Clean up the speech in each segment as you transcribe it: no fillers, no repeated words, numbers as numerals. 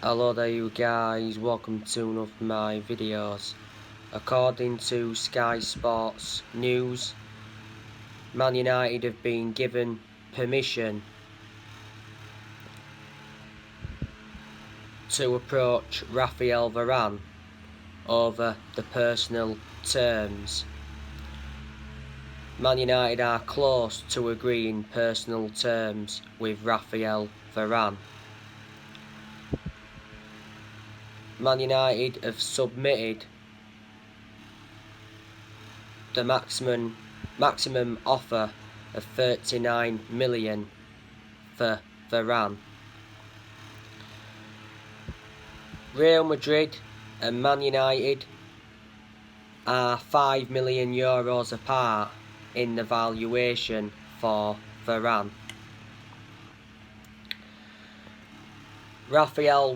Hello there you guys, welcome to one of my videos. According to Sky Sports News, Man United have been given permission to approach Raphael Varane over the personal terms. Man United are close to agreeing personal terms with Raphael Varane. Man United have submitted the maximum offer of 39 million for Varane. Real Madrid and Man United are €5 million apart in the valuation for Varane. Raphael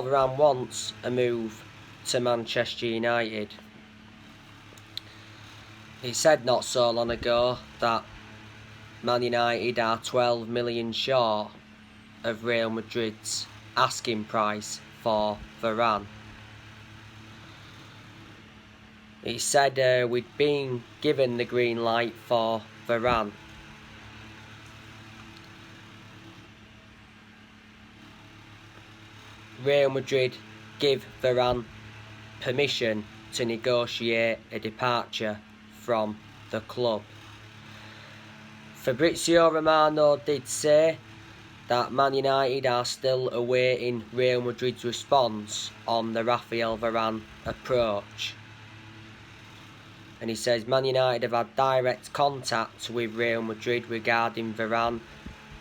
Varane wants a move to Manchester United. He said not so long ago that Man United are 12 million short of Real Madrid's asking price for Varane. He said we'd been given the green light for Varane. Real Madrid give Varane permission to negotiate a departure from the club. Fabrizio Romano did say that Man United are still awaiting Real Madrid's response on the Raphael Varane approach. And he says Man United have had direct contact with Real Madrid regarding Varane.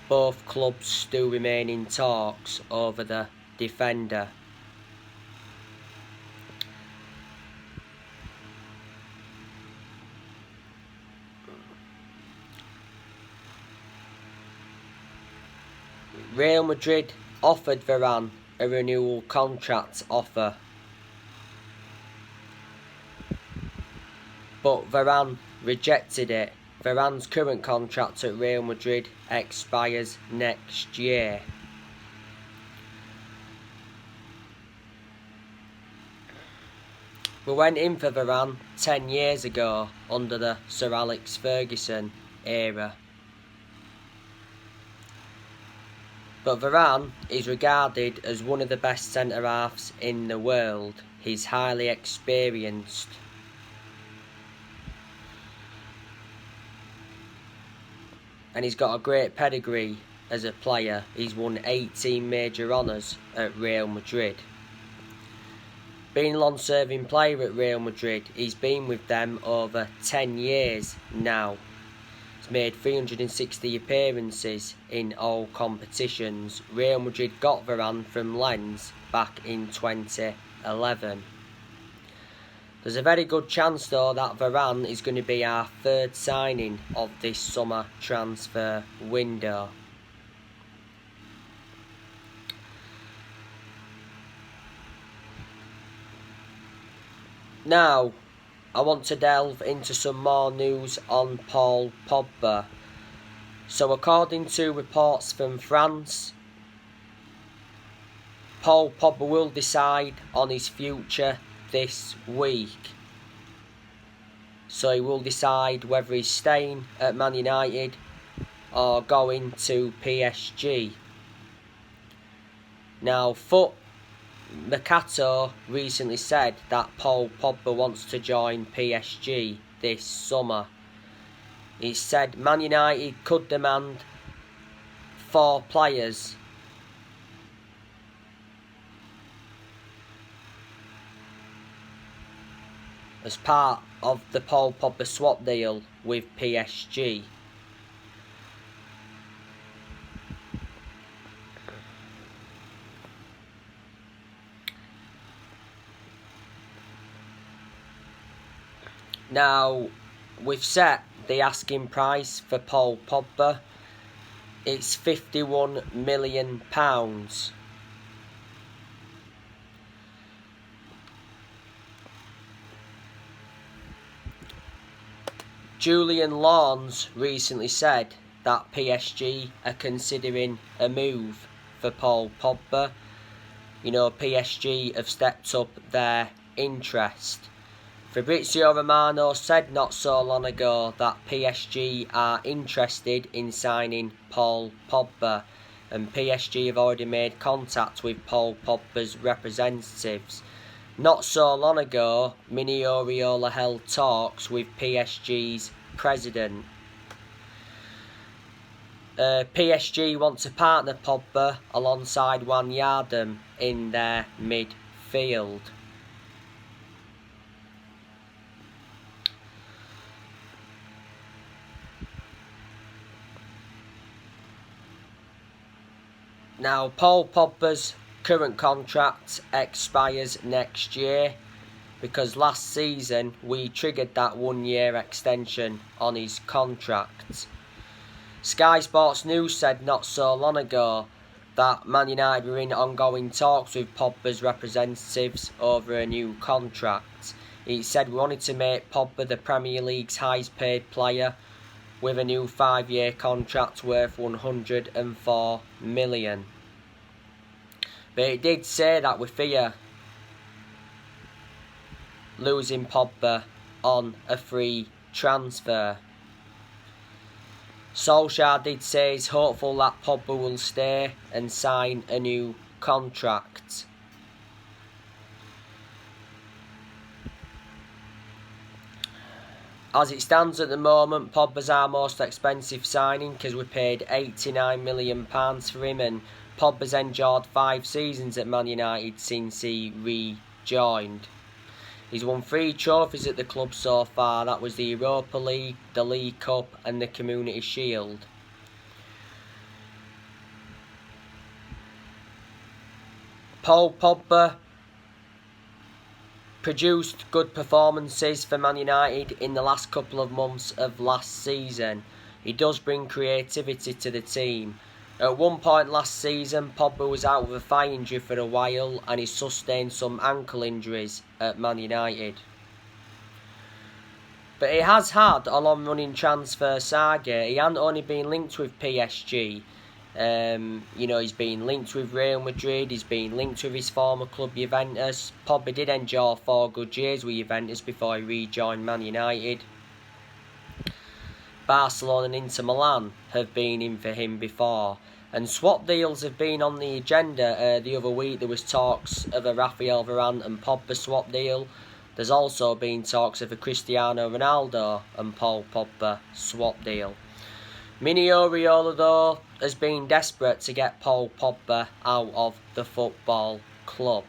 Both clubs still remain in talks over the defender. Real Madrid offered Varane a renewal contract offer, but Varane rejected it. Varane's current contract at Real Madrid expires next year. We went in for Varane 10 years ago under the Sir Alex Ferguson era. But Varane is regarded as one of the best centre-halves in the world. He's highly experienced. And he's got a great pedigree as a player. He's won 18 major honours at Real Madrid. Being a long-serving player at Real Madrid, he's been with them over 10 years now. He's made 360 appearances in all competitions. Real Madrid got Varane from Lens back in 2011. There's a very good chance though that Varane is going to be our third signing of this summer transfer window. Now, I want to delve into some more news on Paul Pogba. So according to reports from France, Paul Pogba will decide on his future this week. So he will decide whether he's staying at Man United or going to PSG. Now, Foot Mercato recently said that Paul Pogba wants to join PSG this summer. He said Man United could demand 4 players as part of the Paul Pogba swap deal with PSG. Now, we've set the asking price for Paul Pogba. It's £51 million. Julian Lawns recently said that PSG are considering a move for Paul Pogba. You know, PSG have stepped up their interest. Fabrizio Romano said not so long ago that PSG are interested in signing Paul Pogba, and PSG have already made contact with Paul Pogba's representatives. Not so long ago, Mini Oriola held talks with PSG's president. PSG want to partner Pogba alongside Wijnaldum in their midfield. Now, Paul Pogba's current contract expires next year, because last season we triggered that 1 year extension on his contract. Sky Sports News said not so long ago that Man United were in ongoing talks with Pogba's representatives over a new contract. It said we wanted to make Pogba the Premier League's highest paid player with a new 5-year contract worth 104 million. But it did say that we fear losing Pogba on a free transfer. Solskjaer did say he's hopeful that Pogba will stay and sign a new contract. As it stands at the moment, Pogba's our most expensive signing, because we paid £89 million for him, and Pogba's endured 5 seasons at Man United since he rejoined. He's won 3 trophies at the club so far. That was the Europa League, the League Cup and the Community Shield. Paul Pogba produced good performances for Man United in the last couple of months of last season. He does bring creativity to the team. At one point last season, Pogba was out with a thigh injury for a while, and he sustained some ankle injuries at Man United. But he has had a long-running transfer saga. He hasn't only been linked with PSG. You know, he's been linked with Real Madrid, he's been linked with his former club Juventus. Pogba did endure 4 good years with Juventus before he rejoined Man United. Barcelona and Inter Milan have been in for him before, and swap deals have been on the agenda. The other week there was talks of a Rafael Varane and Pogba swap deal. There's also been talks of a Cristiano Ronaldo and Paul Pogba swap deal. Mini Oriola though has been desperate to get Paul Pogba out of the football club.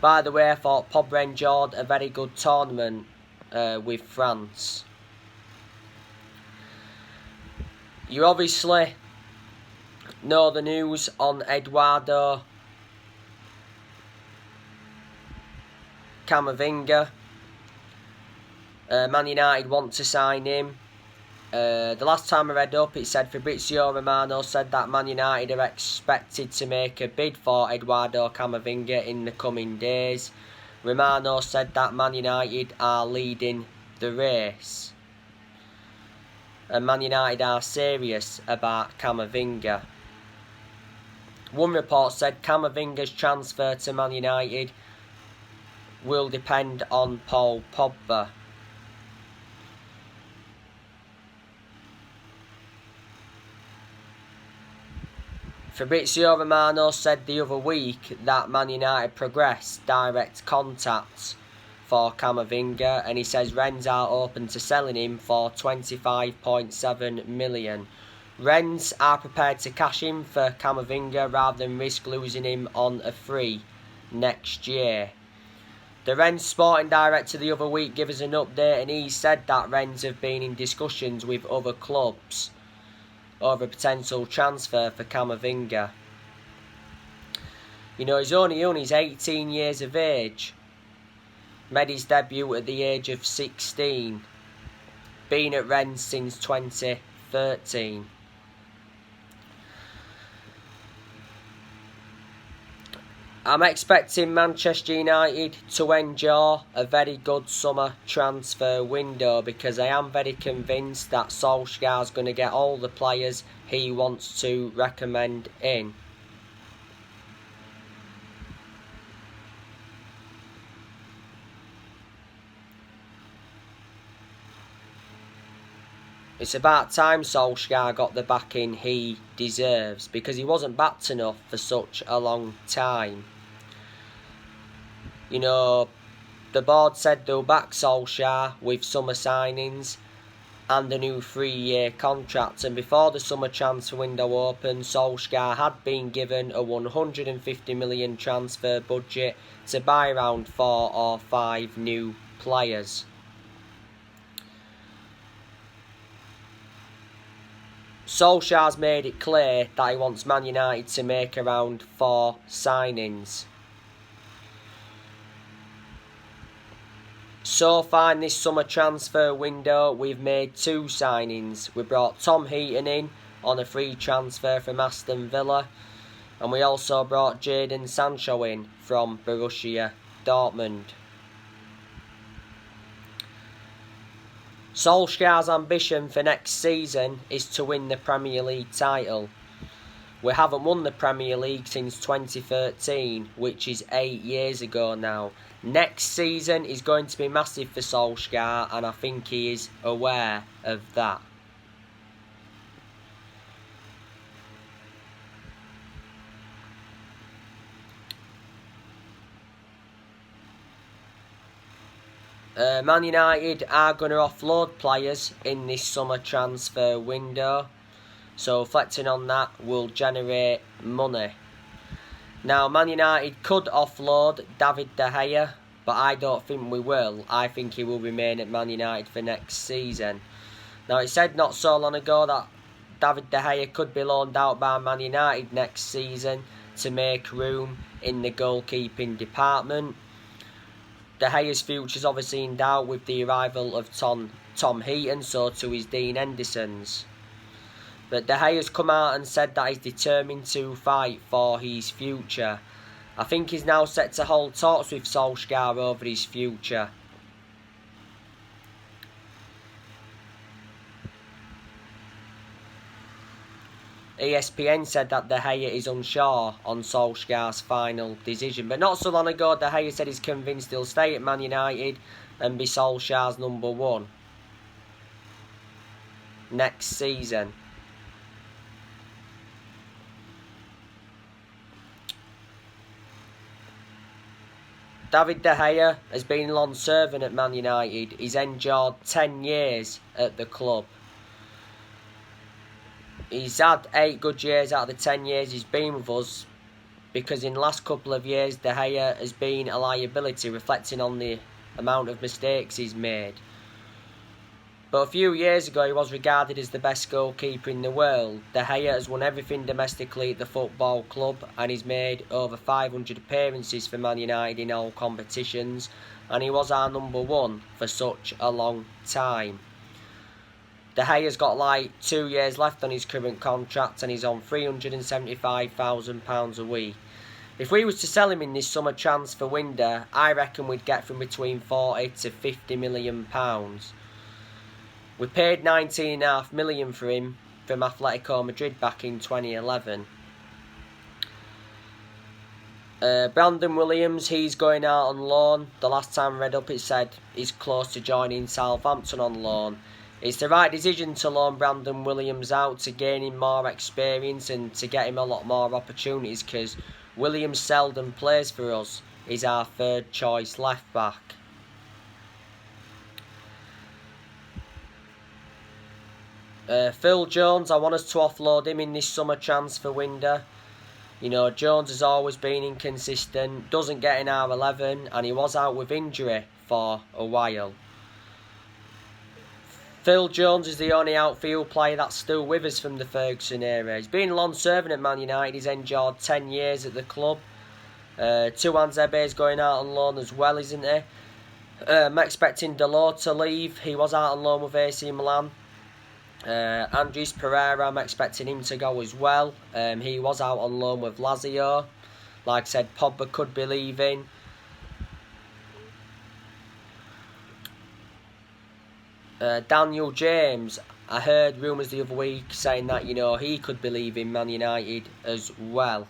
By the way, I thought Pogba enjoyed a very good tournament with France. You obviously know the news on Eduardo Camavinga. Man United want to sign him. The last time I read up, it said Fabrizio Romano said that Man United are expected to make a bid for Eduardo Camavinga in the coming days. Romano said that Man United are leading the race, and Man United are serious about Camavinga. One report said Camavinga's transfer to Man United will depend on Paul Pogba. Fabrizio Romano said the other week that Man United progressed direct contacts for Camavinga, and he says Rennes are open to selling him for 25.7 million. Rennes are prepared to cash in for Camavinga rather than risk losing him on a free next year. The Rennes sporting director the other week gave us an update, and he said that Rennes have been in discussions with other clubs over a potential transfer for Camavinga. You know, he's only young, he's 18 years of age. Made his debut at the age of 16. Been at Rennes since 2013. I'm expecting Manchester United to endure a very good summer transfer window, because I am very convinced that Solskjaer's going to get all the players he wants to recommend in. It's about time Solskjaer got the backing he deserves, because he wasn't backed enough for such a long time. You know, the board said they'll back Solskjaer with summer signings and a new 3-year contract, and before the summer transfer window opened, Solskjaer had been given a 150 million transfer budget to buy around 4 or 5 new players. Solskjaer's made it clear that he wants Man United to make around 4 signings. So far in this summer transfer window, we've made 2 signings. We brought Tom Heaton in on a free transfer from Aston Villa, and we also brought Jadon Sancho in from Borussia Dortmund. Solskjaer's ambition for next season is to win the Premier League title. We haven't won the Premier League since 2013, which is 8 years ago now. Next season is going to be massive for Solskjaer, and I think he is aware of that. Man United are going to offload players in this summer transfer window, so reflecting on that will generate money. Now, Man United could offload David De Gea, but I don't think we will. I think he will remain at Man United for next season. Now, it said not so long ago that David De Gea could be loaned out by Man United next season to make room in the goalkeeping department. De Gea's future is obviously in doubt with the arrival of Tom Heaton, so too is Dean Henderson's. But De Gea's come out and said that he's determined to fight for his future. I think he's now set to hold talks with Solskjaer over his future. ESPN said that De Gea is unsure on Solskjaer's final decision. But not so long ago, De Gea said he's convinced he'll stay at Man United and be Solskjaer's number 1 next season. David De Gea has been long serving at Man United. He's endured 10 years at the club. He's had 8 good years out of the 10 years he's been with us, because in the last couple of years De Gea has been a liability, reflecting on the amount of mistakes he's made. But a few years ago he was regarded as the best goalkeeper in the world. De Gea has won everything domestically at the football club, and he's made over 500 appearances for Man United in all competitions, and he was our number 1 for such a long time. De Gea's got like 2 years left on his current contract, and he's on £375,000 a week. If we was to sell him in this summer transfer window, I reckon we'd get from between £40 to £50 million. We paid £19.5 million for him from Atletico Madrid back in 2011. Brandon Williams, he's going out on loan. The last time I read up it said he's close to joining Southampton on loan. It's the right decision to loan Brandon Williams out to gain him more experience and to get him a lot more opportunities, because Williams seldom plays for us. He's our 3rd choice left back. Phil Jones, I want us to offload him in this summer transfer window. You know, Jones has always been inconsistent, doesn't get in our 11, and he was out with injury for a while. Phil Jones is the only outfield player that's still with us from the Ferguson era. He's been long serving at Man United. He's endured 10 years at the club. Tuan Zebe is going out on loan as well, isn't he? I'm expecting Dalot to leave. He was out on loan with AC Milan. Andres Pereira, I'm expecting him to go as well. He was out on loan with Lazio. Like I said, Pogba could be leaving. Daniel James, I heard rumours the other week saying that, you know, he could be leaving Man United as well.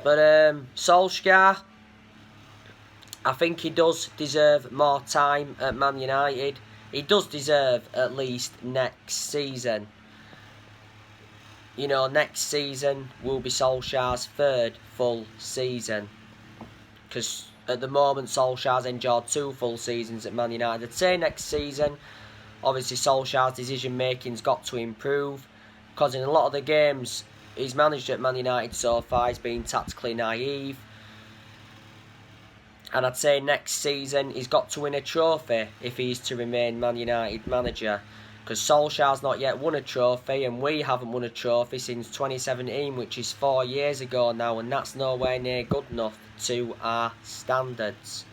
But Solskjaer, I think he does deserve more time at Man United. He does deserve at least next season. You know, next season will be Solskjaer's third full season. Because at the moment, Solskjaer's enjoyed 2 full seasons at Man United. I'd say next season, obviously Solskjaer's decision making's got to improve. Because in a lot of the games he's managed at Man United so far, he's been tactically naive. And I'd say next season he's got to win a trophy if he's to remain Man United manager. Because Solskjaer's not yet won a trophy, and we haven't won a trophy since 2017, which is 4 years ago now, and that's nowhere near good enough to our standards.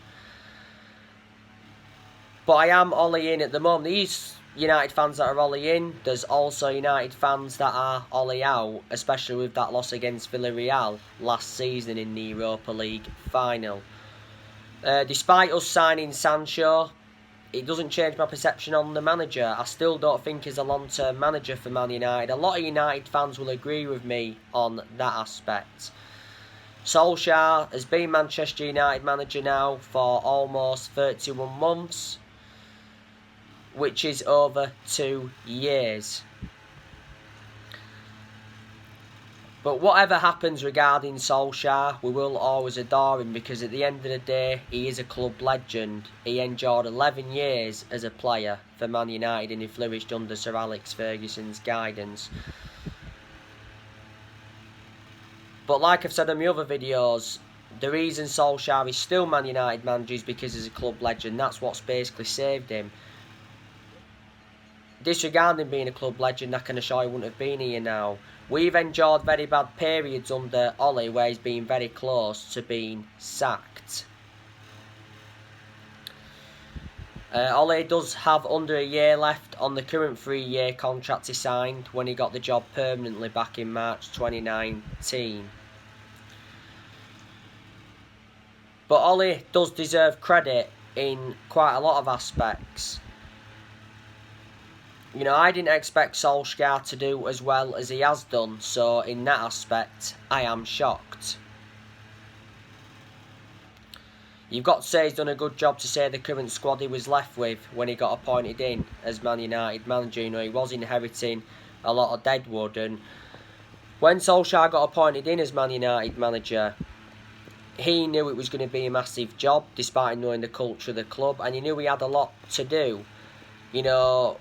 But I am Ollie in at the moment. These United fans that are Ollie in, there's also United fans that are Ollie out, especially with that loss against Villarreal last season in the Europa League final. Despite us signing Sancho, it doesn't change my perception on the manager. I still don't think he's a long-term manager for Man United. A lot of United fans will agree with me on that aspect. Solskjaer has been Manchester United manager now for almost 31 months, which is over 2 years. But whatever happens regarding Solskjaer, we will always adore him, because at the end of the day, he is a club legend. He endured 11 years as a player for Man United, and he flourished under Sir Alex Ferguson's guidance. But like I've said in my other videos, the reason Solskjaer is still Man United manager is because he's a club legend. That's what's basically saved him. Disregarding being a club legend, I can assure you he wouldn't have been here now. We've endured very bad periods under Ollie where he's been very close to being sacked. Ollie does have under a year left on the current 3-year contract he signed when he got the job permanently back in March 2019. But Ollie does deserve credit in quite a lot of aspects. You know, I didn't expect Solskjaer to do as well as he has done, so in that aspect, I am shocked. You've got to say he's done a good job to say the current squad he was left with when he got appointed in as Man United manager. You know, he was inheriting a lot of deadwood, and when Solskjaer got appointed in as Man United manager, he knew it was going to be a massive job, despite knowing the culture of the club, and he knew he had a lot to do. You know,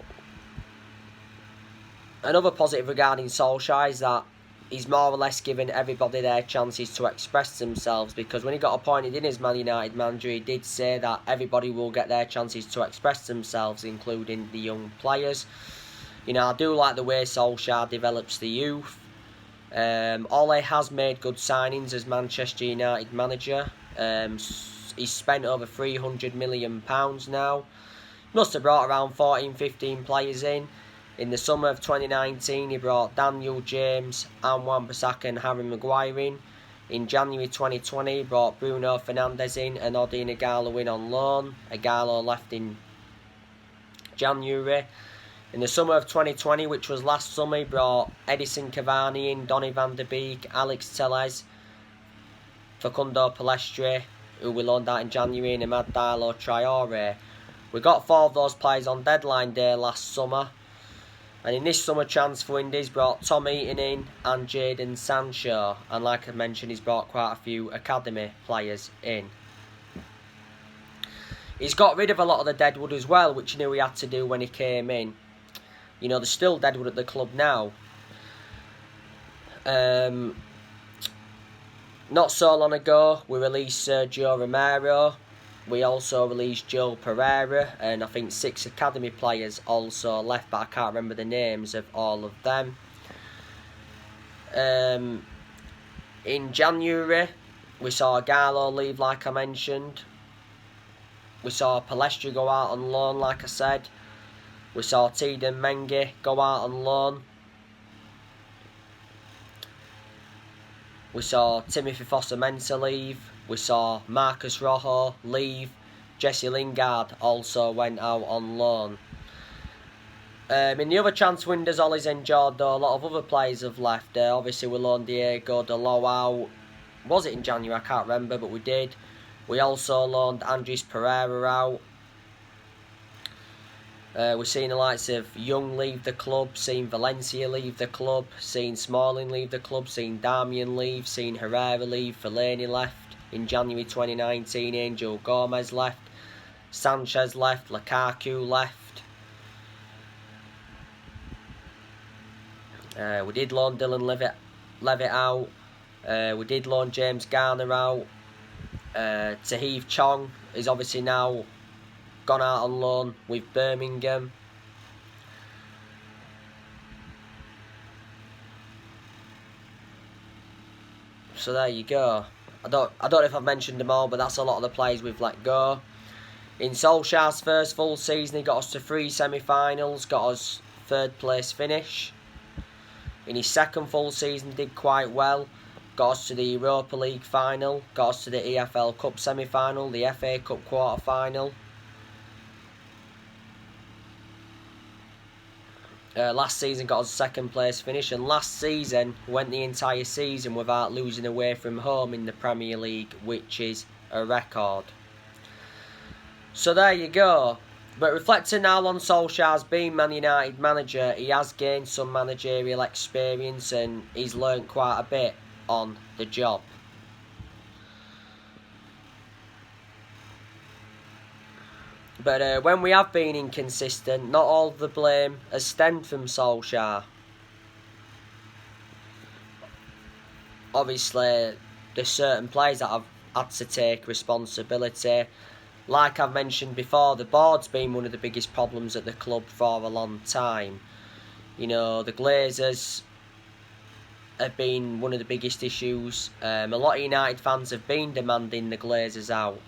another positive regarding Solskjaer is that he's more or less given everybody their chances to express themselves, because when he got appointed in as Man United manager, he did say that everybody will get their chances to express themselves, including the young players. You know, I do like the way Solskjaer develops the youth. Ole has made good signings as Manchester United manager. He's spent over £300 million now. Must have brought around 14-15 players in. In the summer of 2019, he brought Daniel James, Wan-Bissaka and Harry Maguire in. In January 2020, he brought Bruno Fernandes in and Odin Ighalo in on loan. Ighalo left in January. In the summer of 2020, which was last summer, he brought Edison Cavani in, Donny van der Beek, Alex Telles, Facundo Palestre, who we loaned out in January, and Amad Diallo Traore. We got 4 of those players on deadline day last summer. And in this summer transfer window, he's brought Tom Eaton in and Jadon Sancho. And like I mentioned, he's brought quite a few academy players in. He's got rid of a lot of the deadwood as well, which he knew he had to do when he came in. You know, there's still deadwood at the club now. Not so long ago, we released Sergio Romero. We also released Joel Pereira, and I think 6 academy players also left, but I can't remember the names of all of them. In January, we saw Ighalo leave, like I mentioned. We saw Palestre go out on loan, like I said. We saw Tiden Mengi go out on loan. We saw Timothy Foster-Mensah leave. We saw Marcus Rojo leave. Jesse Lingard also went out on loan. In the other transfer windows, Ollie's enjoyed, though, a lot of other players have left. Obviously, we loaned Diego Dalot out. Was it in January? I can't remember, but we did. We also loaned Andres Pereira out. We've seen the likes of Young leave the club, seen Valencia leave the club, seen Smalling leave the club, seen Darmian leave, seen Herrera leave, Fellaini left. In January 2019, Angel Gomez left, Sanchez left, Lukaku left. We did loan Dylan Levitt out. We did loan James Garner out. Tahith Chong is obviously now gone out on loan with Birmingham. So there you go. I don't know if I've mentioned them all, but that's a lot of the players we've let go. In Solskjaer's first full season, he got us to 3 semi-finals, got us 3rd place finish. In his second full season, did quite well. Got us to the Europa League final, got us to the EFL Cup semi-final, the FA Cup quarter-final. Last season got us a 2nd place finish, and last season went the entire season without losing away from home in the Premier League, which is a record. So there you go. But reflecting now on Solskjaer's being Man United manager, he has gained some managerial experience and he's learnt quite a bit on the job. But when we have been inconsistent, not all the blame has stemmed from Solskjaer. Obviously, there's certain players that have had to take responsibility. Like I've mentioned before, the board's been one of the biggest problems at the club for a long time. You know, the Glazers have been one of the biggest issues. A lot of United fans have been demanding the Glazers out.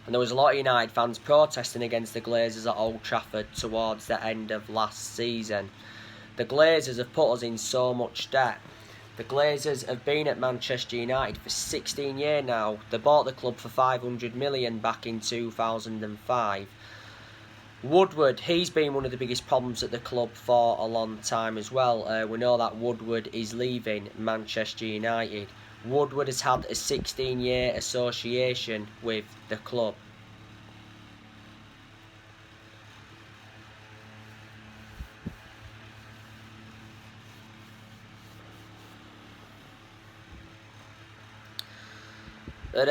And there was a lot of United fans protesting against the Glazers at Old Trafford towards the end of last season. The Glazers have put us in so much debt. The Glazers have been at Manchester United for 16 years now. They bought the club for 500 million back in 2005. Woodward, he's been one of the biggest problems at the club for a long time as well. We know that Woodward is leaving Manchester United. Woodward has had a 16-year association with the club. But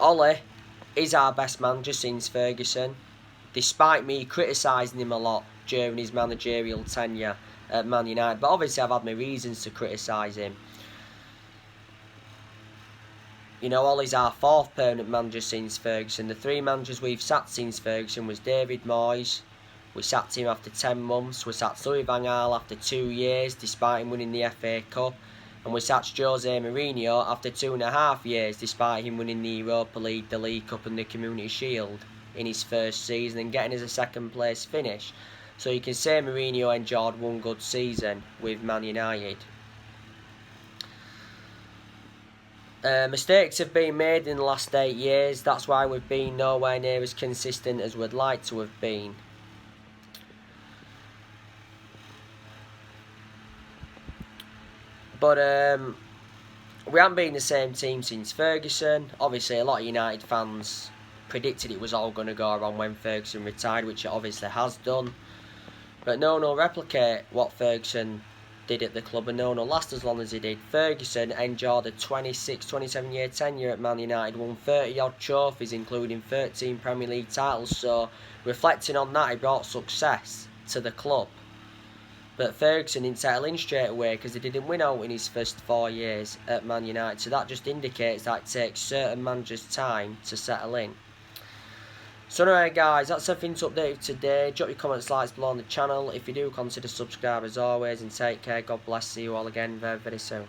Ollie is our best manager since Ferguson, despite me criticising him a lot during his managerial tenure at Man United. But obviously I've had my reasons to criticise him. You know, Ollie's our 4th permanent manager since Ferguson. The 3 managers we've sacked since Ferguson was David Moyes. We sacked him after 10 months. We sacked Louis van Gaal after 2 years, despite him winning the FA Cup. And we sacked Jose Mourinho after 2.5 years, despite him winning the Europa League, the League Cup and the Community Shield in his first season and getting us a 2nd place finish. So you can say Mourinho enjoyed one good season with Man United. Mistakes have been made in the last 8 years. That's why we've been nowhere near as consistent as we'd like to have been. But we haven't been the same team since Ferguson. Obviously, a lot of United fans predicted it was all going to go wrong when Ferguson retired, which it obviously has done. But no one will replicate what Ferguson did at the club, and no one will last as long as he did. Ferguson enjoyed a 27 year tenure at Man United, won 30 odd trophies including 13 Premier League titles, so reflecting on that, he brought success to the club. But Ferguson didn't settle in straight away because he didn't win out in his first 4 years at Man United, so that just indicates that it takes certain managers time to settle in. So anyway guys, that's everything to update today. Drop your comments, likes below on the channel. If you do, consider subscribe as always, and take care. God bless. See you all again very, very soon.